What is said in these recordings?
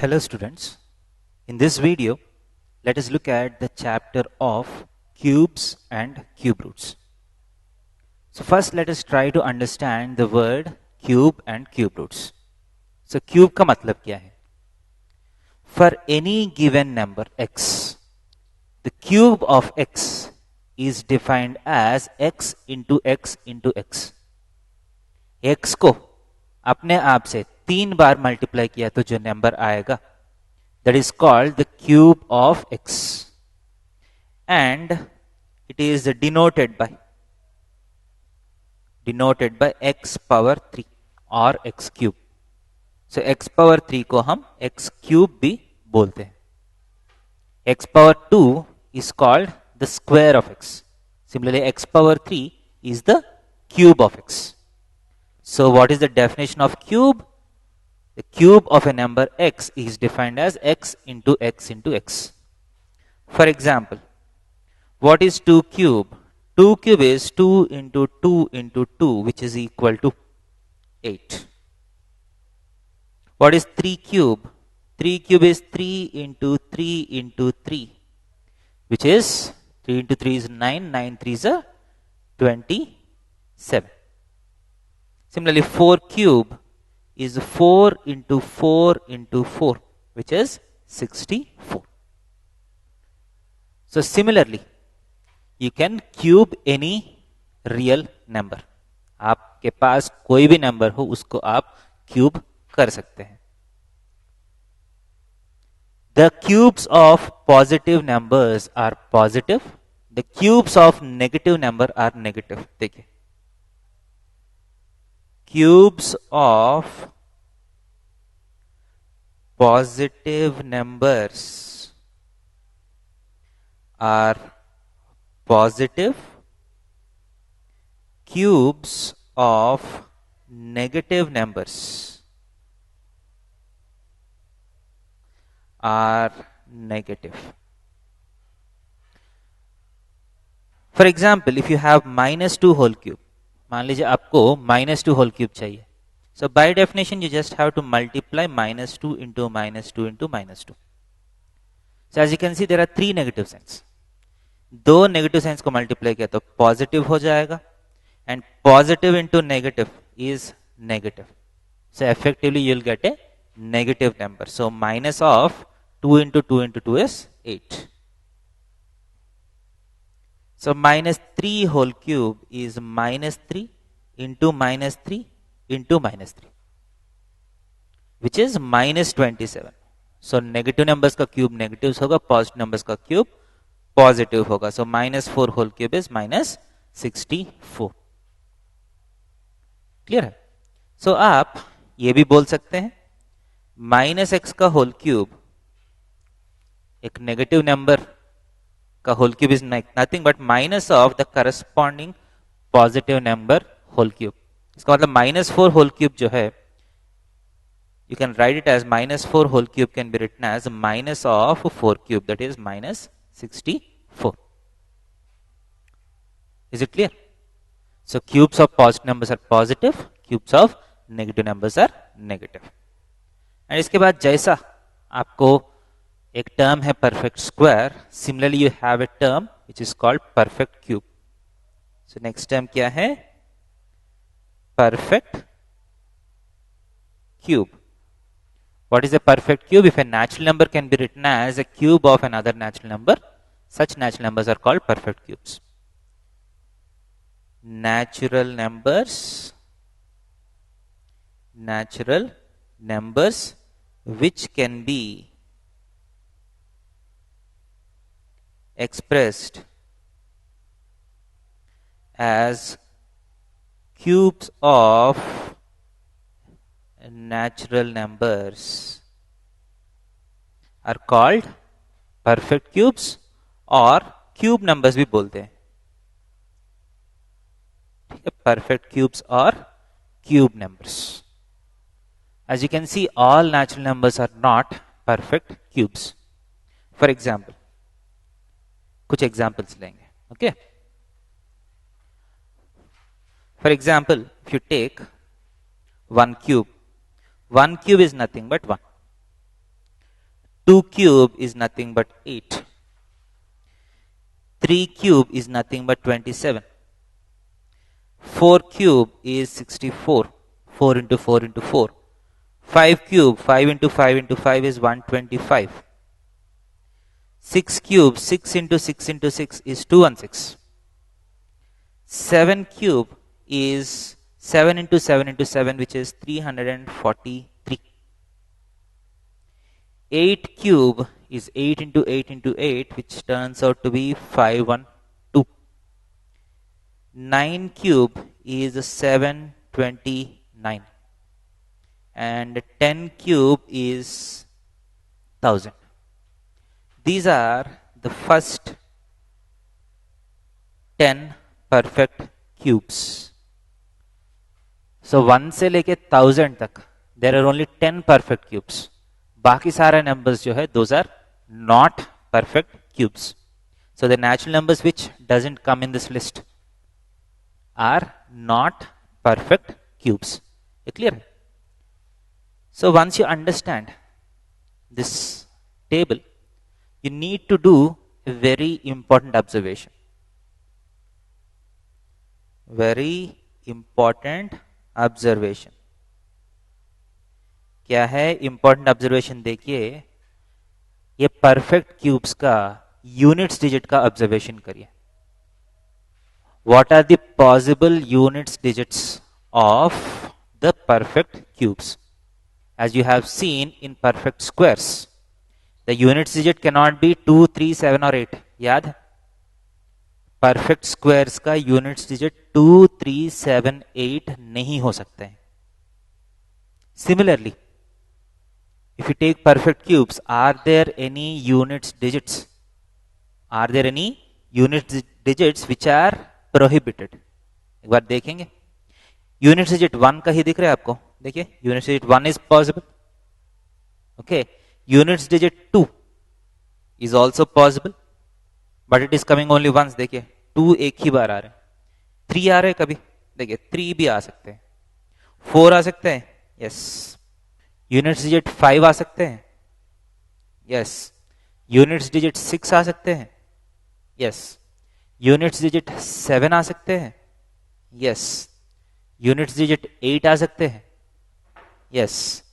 Hello students, in this video let us look at the chapter of cubes and cube roots. So first let us try to understand the word cube and cube roots. So cube का मतलब क्या है? For any given number x, the cube of x is defined as x into x into x. x को अपने आप से 3 बार multiply किया तो जो नंबर आएगा that is called the cube of x, and it is denoted by x power 3 or x cube. So x power 3 को हम x cube भी बोलते हैं. x power 2 is called the square of x. Similarly, x power 3 is the cube of x. So what is the definition of cube? The cube of a number x is defined as x into x into x. For example, what is 2 cube? 2 cube is 2 into 2 into 2, which is equal to 8. What is 3 cube? 3 cube is 3 into 3 into 3, which is 3 into 3 is 9, 9 3 is 27. Similarly, 4 cube is 4 into 4 into 4, which is 64. So similarly, you can cube any real number. आपके पास कोई भी number हो उसको आप cube कर सकते हैं. The cubes of positive numbers are positive. The cubes of negative number are negative. देखिए, cubes of positive numbers are positive. Cubes of negative numbers are negative. For example, if you have minus 2 whole cube, मान लीजिए आपको minus 2 whole cube चाहिए. So by definition, you just have to multiply minus 2 into minus 2 into minus 2. So as you can see, there are 3 negative signs. 2 negative signs को multiply किया तो positive हो जाएगा, and positive into negative is negative. So effectively, you will get a negative number. So minus of 2 into 2 into 2 is 8. So minus 3 whole cube is minus 3 into minus 3 into minus 3, which is minus 27. So negative numbers का cube negatives होगा, positive numbers का cube positive होगा. So minus 4 whole cube is minus 64. Clear है? So आप ये भी बोल सकते हैं minus x का whole cube एक negative number का whole cube is nothing but minus of the corresponding positive number whole cube. इसका मतलब minus 4 whole cube जो है, you can write it as minus 4 whole cube can be written as minus of 4 cube, that is minus 64. Is it clear? So cubes of positive numbers are positive, cubes of negative numbers are negative. And इसके बाद जैसा आपको एक term है perfect square, similarly you have a term which is called perfect cube. So next term क्या है? Perfect cube. What is a perfect cube? If a natural number can be written as a cube of another natural number, such natural numbers are called perfect cubes. Natural numbers which can be expressed as cubes of natural numbers are called perfect cubes or cube numbers भी बोलते हैं. Perfect cubes or cube numbers. As you can see, all natural numbers are not perfect cubes. For example, कुछ examples लेंगे. Okay. For example, if you take 1 cube is nothing but 1. 2 cube is nothing but 8. 3 cube is nothing but 27. 4 cube is 64. 4 into 4 into 4. 5 cube, 5 into 5 into 5 is 125. 6 cube, 6 into 6 into 6 is 216. 7 cube is 7 into 7 into 7, which is 343. 8 cube is 8 into 8 into 8, which turns out to be 512. 9 cube is 729. And 10 cube is 1000. These are the first 10 perfect cubes. So 1 से लेके 1000 तक there are only 10 perfect cubes. बाकी सारे numbers जो है those are not perfect cubes. So the natural numbers which doesn't come in this list are not perfect cubes. Is clear? So once you understand this table, you need to do a very important observation. Very important observation. क्या है important observation? देखिए, ये perfect cubes का units digit का observation करिए. What are the possible units digits of the perfect cubes? As you have seen in perfect squares, the units digit cannot be 2, 3, 7 or 8. याद है? Perfect squares का units digit 2, 3, 7, 8 नहीं हो सकते हैं. Similarly, if you take perfect cubes, are there any units digits? Are there any units digits which are prohibited? एक बार देखेंगे. Units digit 1 का ही दिख रहा है आपको. देखिए, units digit 1 is possible. Okay. Units digit 2 is also possible, but it is coming only once. देखिए, 2 एक ही बार आ रहे हैं. 3 आ रहे हैं कभी. देखिए, 3 भी आ सकते हैं. 4 आ सकते हैं. Yes. Units digit 5 आ सकते हैं. Yes. Units digit 6 आ सकते हैं. Yes. Units digit 7 आ सकते हैं. Yes. Units digit 8 आ सकते हैं. Yes.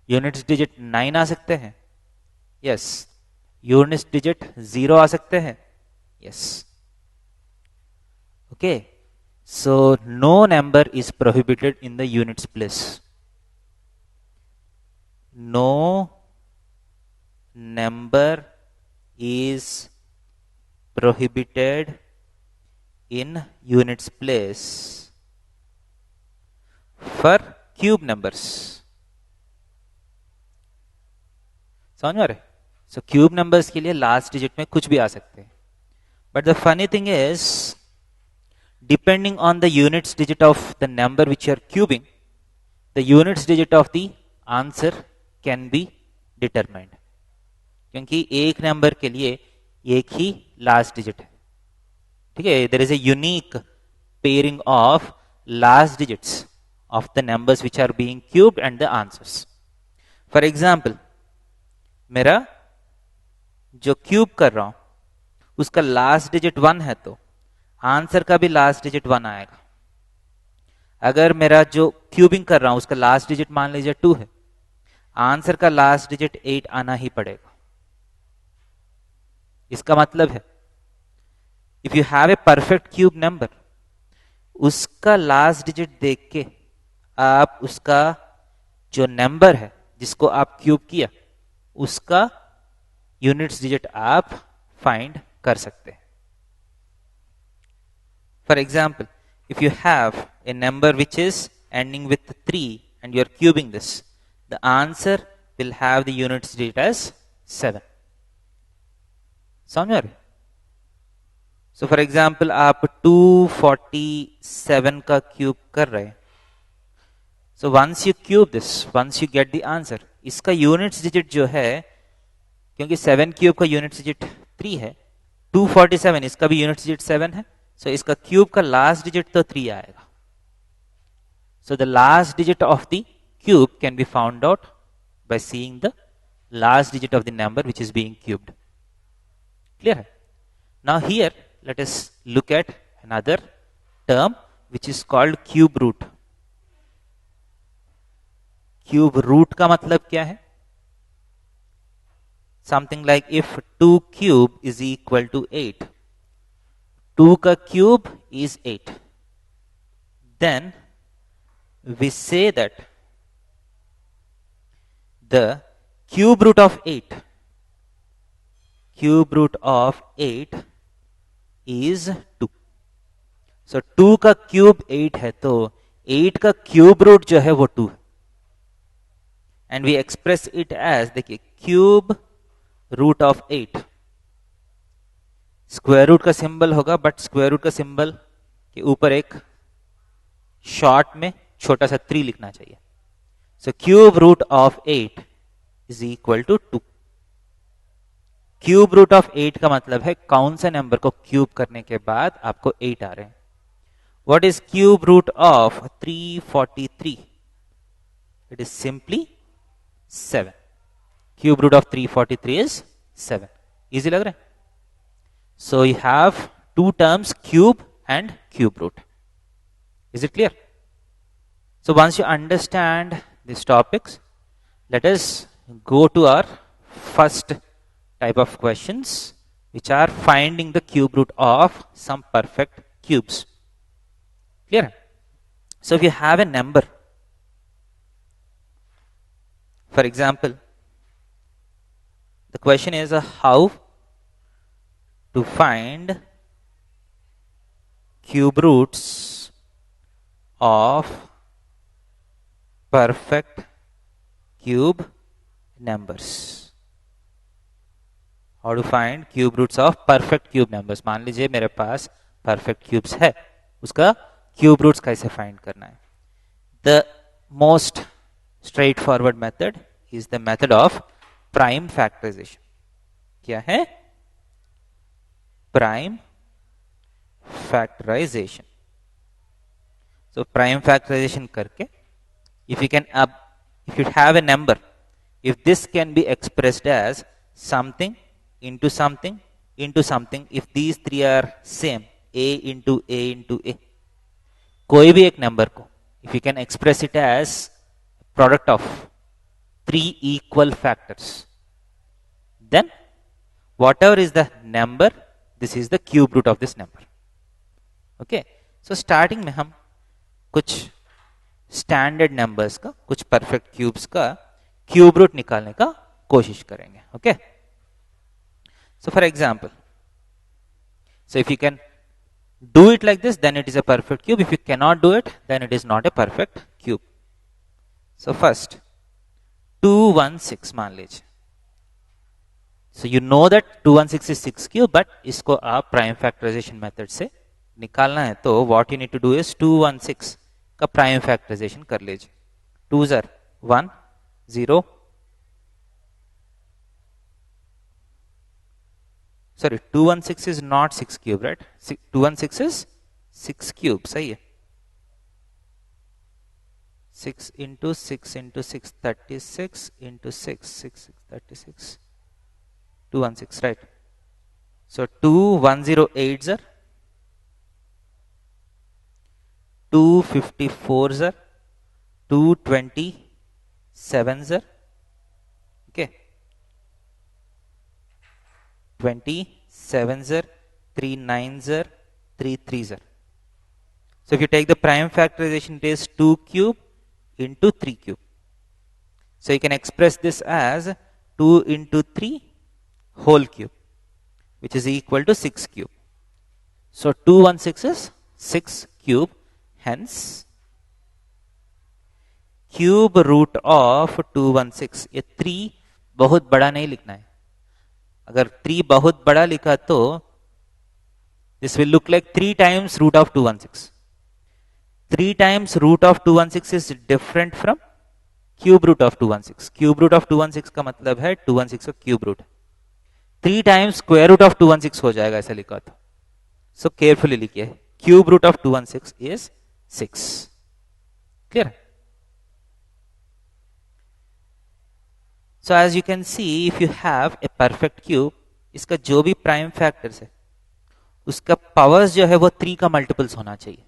Units digit 9 आ सकते हैं. Yes. Units digit 0 आ सकते हैं. Yes. Okay. So no number is prohibited in the units place. No number is prohibited in units place for cube numbers. समझ में आ रहे? So cube numbers के लिए last digit में कुछ भी आ सकते हैं. But the funny thing is, depending on the units digit of the number which you are cubing, the units digit of the answer can be determined. क्योंकि एक number के लिए एक ही लास्ट डिजिट है. ठीक है. There is a unique pairing of last digits of the numbers which are being cubed and the answers. For example, मेरा जो क्यूब कर रहा हूं उसका लास्ट डिजिट 1 है तो आंसर का भी लास्ट डिजिट 1 आएगा. अगर मेरा जो क्यूबिंग कर रहा हूं उसका लास्ट डिजिट मान लीजिए 2 है, आंसर का लास्ट डिजिट 8 आना ही पड़ेगा. इसका मतलब है if you have a perfect cube number, उसका लास्ट डिजिट देख के आप उसका जो नंबर है जिसको आप क्यूब किया उसका यूनिट्स डिजिट आप फाइंड कर सकते हैं. For example, if you have a number which is ending with 3 and you are cubing this, the answer will have the units digit as 7. समझ रहे? So for example, आप 247 का क्यूब कर रहे हैं. So once you cube this, once you get the answer, इसका units digit जो है, क्योंकि 7 क्यूब का units digit 3 है, 247 इसका भी units digit 7 है, so इसका क्यूब का last digit तो 3 आएगा. So the last digit of the cube can be found out by seeing the last digit of the number which is being cubed. Clear? Now here let us look at another term which is called cube root. Cube root का मतलब क्या है? Something like if 2 cube is equal to 8. 2 का cube is 8. Then we say that the cube root of 8 is 2. So 2 का cube 8 है तो 8 का cube root जो है वो 2 है. And we express it as, देखिए, cube root of 8. Square root का सिंबल होगा, बट स्क्वायर रूट का सिंबल के ऊपर एक शॉर्ट में छोटा सा 3 लिखना चाहिए. So cube root of 8 is equal to 2. Cube root of 8 का मतलब है कौन से नंबर को क्यूब करने के बाद आपको 8 आ रहे हैं. What is cube root of 343? It is simply 7. Cube root of 343 is 7. Easy लग रहा है? So you have two terms, cube and cube root. Is it clear? So once you understand these topics, let us go to our first type of questions, which are finding the cube root of some perfect cubes. Clear? So if you have a number, for example, the question is how to find cube roots of perfect cube numbers. How to find cube roots of perfect cube numbers? मान लीजिए मेरे पास perfect cubes है, उसका cube roots कैसे find करना है? The most straightforward method is the method of prime factorization. क्या है? Prime factorization. So prime factorization करके, if you have a number, if this can be expressed as something into something into something, if these three are same, a into a, कोई भी एक number को, if you can express it as product of 3 equal factors, then whatever is the number, this is the cube root of this number. Okay, so starting में हम कुछ standard numbers का, कुछ perfect cubes का cube root निकालने का कोशिश करेंगे. Okay, so for example, so if you can do it like this, then it is a perfect cube. If you cannot do it, then it is not a perfect cube. So first 216 मान लीजिए. So you know that 216 is 6 cube, but इसको आप prime factorization method से निकालना है, तो what you need to do is 216 का prime factorization कर लीजिए. 2s are 1 0, sorry, 216 is not 6 cube, right? 216 is 6 cube, सही है. 6 into 6 into 6, 36 into 6, 6 36, 216, right? So 2 108s are, 2 54s are, 2 27s are, okay, 27s are, 3 9s are, 3 3s are. So if you take the prime factorization, it is 2 cube into 3 cube. So you can express this as 2 into 3 whole cube, which is equal to 6 cube. So 216 is 6 cube. Hence, cube root of 216, ये 3 बहुत बड़ा नहीं लिखना है. अगर 3 बहुत बड़ा लिखा तो this will look like 3 times root of 216. 3 times root of 216 is different from cube root of 216. Cube root of 216 का मतलब है 216 का cube root. 3 times square root of 216 हो जाएगा ऐसा लिखा था. So carefully लिखिए. Cube root of 216 is 6. Clear? So as you can see, if you have a perfect cube, इसका जो भी प्राइम फैक्टर्स है उसका पावर्स जो है वो 3 का मल्टीपल्स होना चाहिए.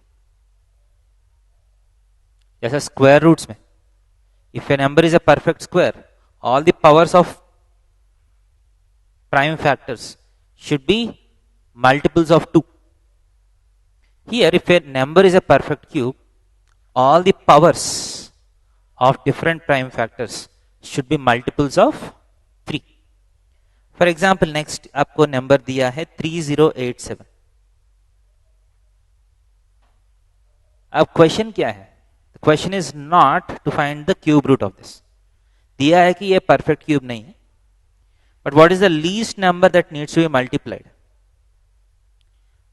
जैसा स्क्वायर रूट्स में, if a number is a perfect square, all the powers of prime factors should be multiples of 2. Here, if a number is a perfect cube, all the powers of different prime factors should be multiples of 3. For example, next आपको number दिया है 3087. अब question क्या है? The question is not to find the cube root of this. दिया है कि ये perfect cube नहीं है. But what is the least number that needs to be multiplied?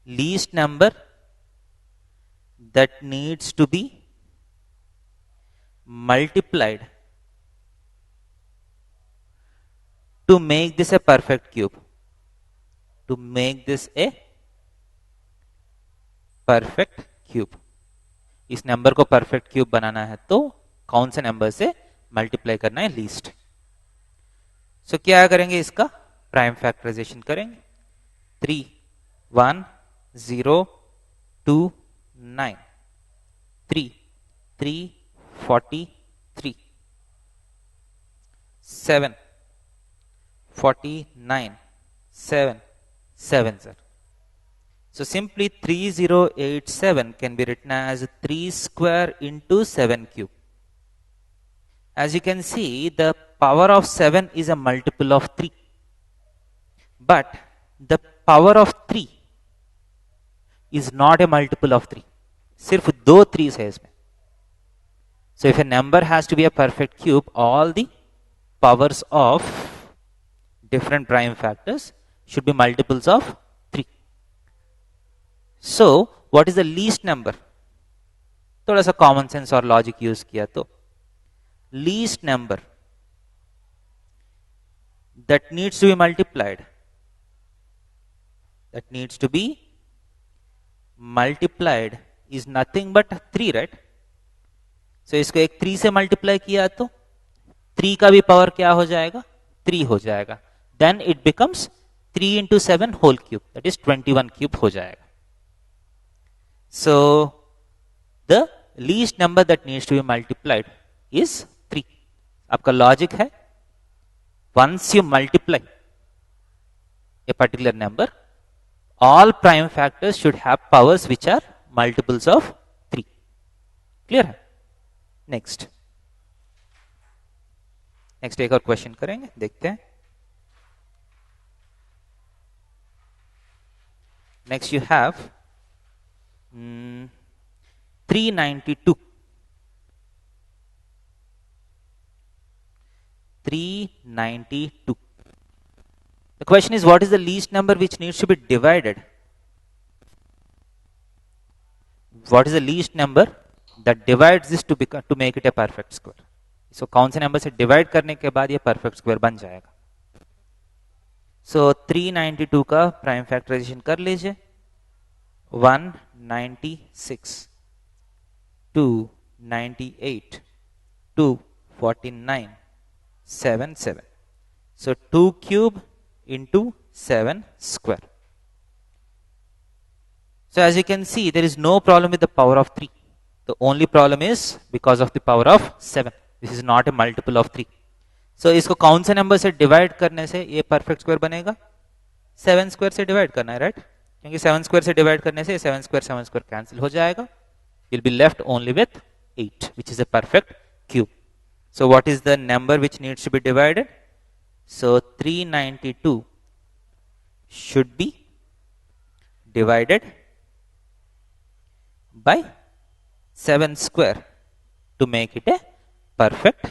Least number that needs to be multiplied to make this a perfect cube. To make this a perfect cube. इस number को perfect cube बनाना है तो कौन से number से multiply करना है? Least. सो क्या करेंगे? इसका प्राइम फैक्टराइजेशन करेंगे. 3 1 0 2 9 3 3 43 7 49 7 7 sir. So simply 3087 can be written as 3 square into 7 cube. As you can see, the power of 7 is a multiple of 3. But the power of 3 is not a multiple of 3. सिर्फ 2 3s है इसमें. So if a number has to be a perfect cube, all the powers of different prime factors should be multiples of 3. So what is the least number? थोड़ा सा common sense और logic use किया तो least number that needs to be multiplied, is nothing but 3, right? So इसको एक 3 से multiply किया तो 3 का भी पावर क्या हो जाएगा? 3 हो जाएगा. Then it becomes 3 into 7 whole cube, that is 21 cube हो जाएगा. So the least number that needs to be multiplied is 3. आपका लॉजिक है, once you multiply a particular number, all prime factors should have powers which are multiples of 3. Clear है? Next एक और question करेंगे, देखते हैं. Next you have 392. 392. The question is, what is the least number which needs to be divided? What is the least number that divides this to make it a perfect square? So कौन से number से divide करने के बाद ये perfect square बन जाएगा? So 392 का प्राइम फैक्टराइजेशन कर लीजिए. 196, 298, 249, 7. So 2 cube into 7 square. So as you can see, there is no problem with the power of 3. The only problem is because of the power of 7. This is not a multiple of 3. So इसको कौन से number से divide करने से ये perfect square बनेगा? 7 square से divide करना है, राइट? क्योंकि 7 स्क्वायर से डिवाइड करने से 7 स्क्वायर कैंसिल हो जाएगा. You'll be left only with 8, which is a perfect cube. So what is the number which needs to be divided? So 392 should be divided by 7 square to make it a perfect